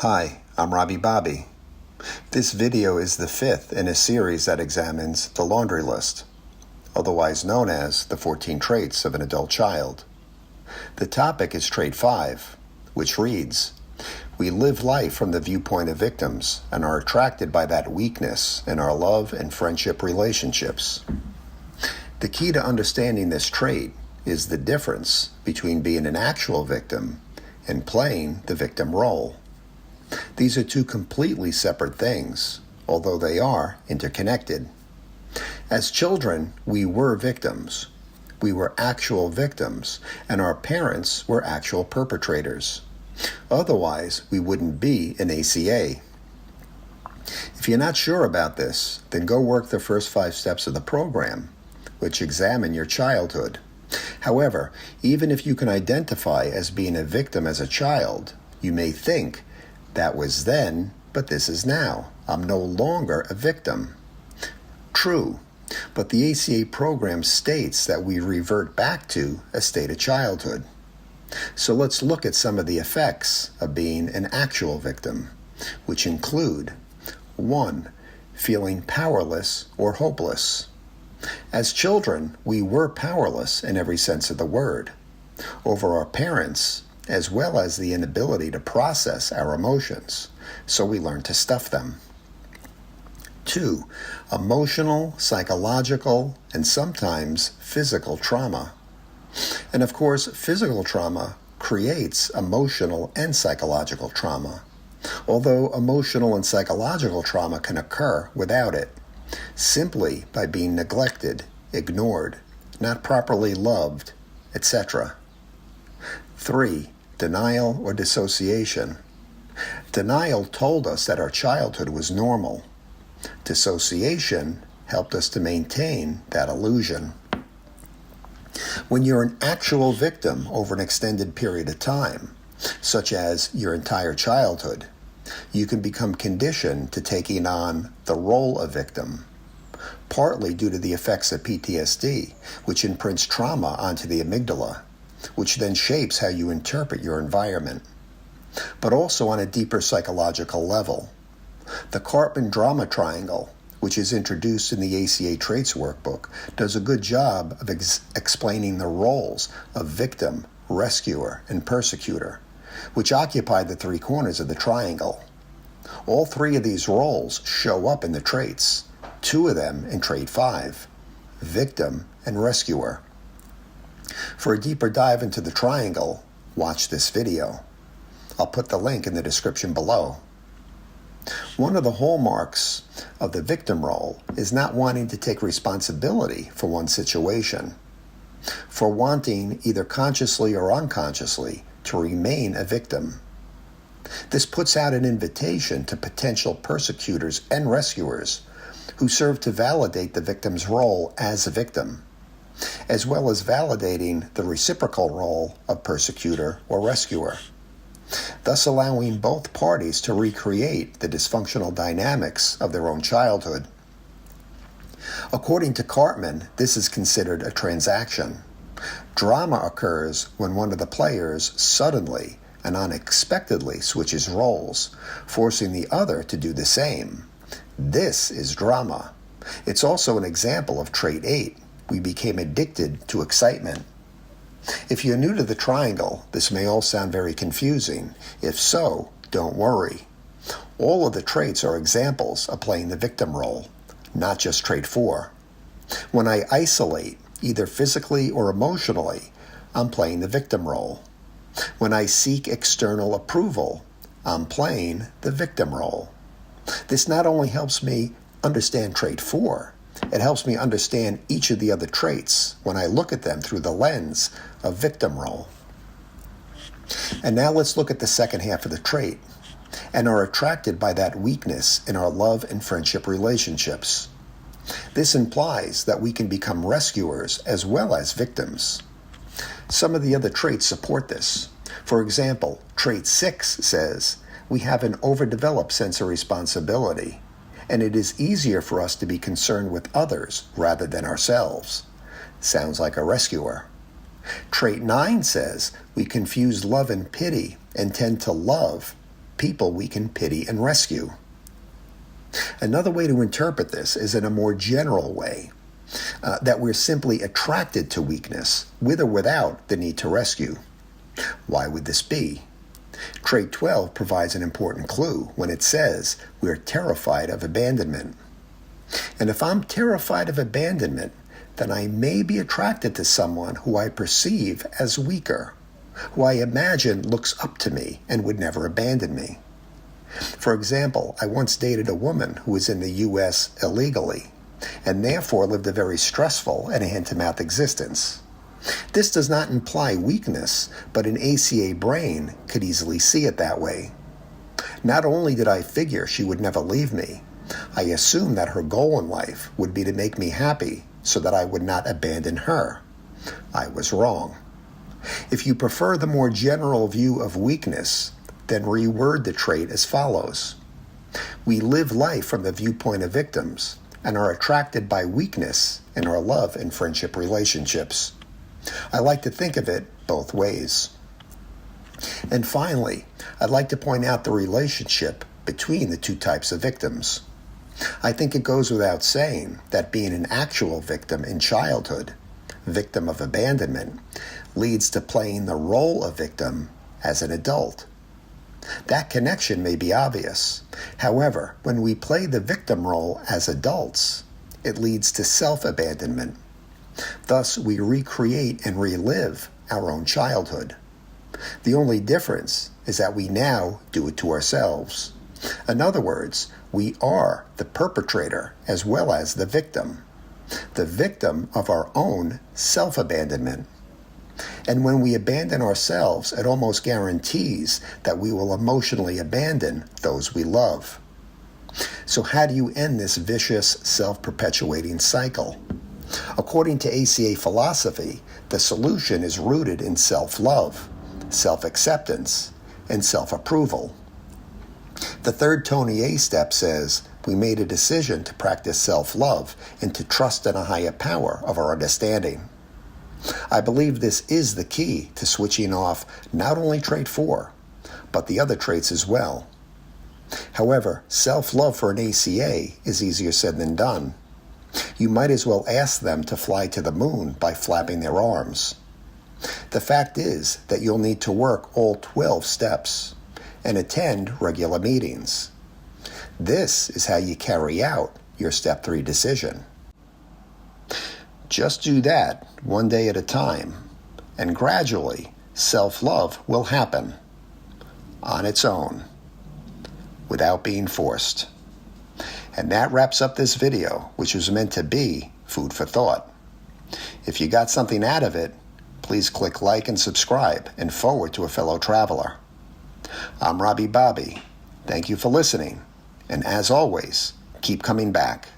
Hi, I'm Robbie Bobby. This video is the fifth in a series that examines the laundry list, otherwise known as the 14 traits of an adult child. The topic is trait 5, which reads, "We live life from the viewpoint of victims and are attracted by that weakness in our love and friendship relationships." The key to understanding this trait is the difference between being an actual victim and playing the victim role. These are two completely separate things, although they are interconnected. As children, we were victims. We were actual victims, and our parents were actual perpetrators. Otherwise, we wouldn't be an ACA. If you're not sure about this, then go work the first 5 steps of the program, which examine your childhood. However, even if you can identify as being a victim as a child, you may think, "That was then, but this is now. I'm no longer a victim." True, but the ACA program states that we revert back to a state of childhood. So let's look at some of the effects of being an actual victim, which include 1. Feeling powerless or hopeless. As children, we were powerless in every sense of the word, over our parents, as well as the inability to process our emotions, so we learn to stuff them. 2. Emotional, psychological, and sometimes physical trauma. And of course, physical trauma creates emotional and psychological trauma, although emotional and psychological trauma can occur without it, simply by being neglected, ignored, not properly loved, etc. 3. Denial or dissociation. Denial told us that our childhood was normal. Dissociation helped us to maintain that illusion. When you're an actual victim over an extended period of time, such as your entire childhood, you can become conditioned to taking on the role of victim, partly due to the effects of PTSD, which imprints trauma onto the amygdala, which then shapes how you interpret your environment, but also on a deeper psychological level. The Cartman drama triangle, which is introduced in the ACA Traits Workbook, does a good job of explaining the roles of victim, rescuer, and persecutor, which occupy the 3 corners of the triangle. All 3 of these roles show up in the traits, 2 of them in trait 5, victim and rescuer. For a deeper dive into the triangle, watch this video. I'll put the link in the description below. One of the hallmarks of the victim role is not wanting to take responsibility for one's situation, for wanting, either consciously or unconsciously, to remain a victim. This puts out an invitation to potential persecutors and rescuers who serve to validate the victim's role as a victim, as well as validating the reciprocal role of persecutor or rescuer, thus allowing both parties to recreate the dysfunctional dynamics of their own childhood. According to Cartman, this is considered a transaction. Drama occurs when one of the players suddenly and unexpectedly switches roles, forcing the other to do the same. This is drama. It's also an example of trait 8. We became addicted to excitement. If you're new to the triangle, this may all sound very confusing. If so, don't worry. All of the traits are examples of playing the victim role, not just trait 4. When I isolate, either physically or emotionally, I'm playing the victim role. When I seek external approval, I'm playing the victim role. This not only helps me understand trait 4, it helps me understand each of the other traits when I look at them through the lens of victim role. And now let's look at the second half of the trait, and are attracted by that weakness in our love and friendship relationships. This implies that we can become rescuers as well as victims. Some of the other traits support this. For example, trait 6 says, we have an overdeveloped sense of responsibility, and it is easier for us to be concerned with others rather than ourselves. Sounds like a rescuer. Trait 9 says we confuse love and pity and tend to love people we can pity and rescue. Another way to interpret this is in a more general way, that we're simply attracted to weakness, with or without the need to rescue. Why would this be? Trait 12 provides an important clue when it says we're terrified of abandonment. And if I'm terrified of abandonment, then I may be attracted to someone who I perceive as weaker, who I imagine looks up to me and would never abandon me. For example, I once dated a woman who was in the U.S. illegally, and therefore lived a very stressful and hand-to-mouth existence. This does not imply weakness, but an ACA brain could easily see it that way. Not only did I figure she would never leave me, I assumed that her goal in life would be to make me happy so that I would not abandon her. I was wrong. If you prefer the more general view of weakness, then reword the trait as follows. We live life from the viewpoint of victims and are attracted by weakness in our love and friendship relationships. I like to think of it both ways. And finally, I'd like to point out the relationship between the two types of victims. I think it goes without saying that being an actual victim in childhood, victim of abandonment, leads to playing the role of victim as an adult. That connection may be obvious. However, when we play the victim role as adults, it leads to self-abandonment. Thus, we recreate and relive our own childhood. The only difference is that we now do it to ourselves. In other words, we are the perpetrator as well as the victim of our own self-abandonment. And when we abandon ourselves, it almost guarantees that we will emotionally abandon those we love. So how do you end this vicious, self-perpetuating cycle? According to ACA philosophy, the solution is rooted in self-love, self-acceptance, and self-approval. The third Tony A step says, we made a decision to practice self-love and to trust in a higher power of our understanding. I believe this is the key to switching off not only trait 4, but the other traits as well. However, self-love for an ACA is easier said than done. You might as well ask them to fly to the moon by flapping their arms. The fact is that you'll need to work all 12 steps and attend regular meetings. This is how you carry out your Step 3 decision. Just do that one day at a time, and gradually self-love will happen on its own, without being forced. And that wraps up this video, which was meant to be food for thought. If you got something out of it, please click like and subscribe and forward to a fellow traveler. I'm Robbie Bobby. Thank you for listening, and as always, keep coming back.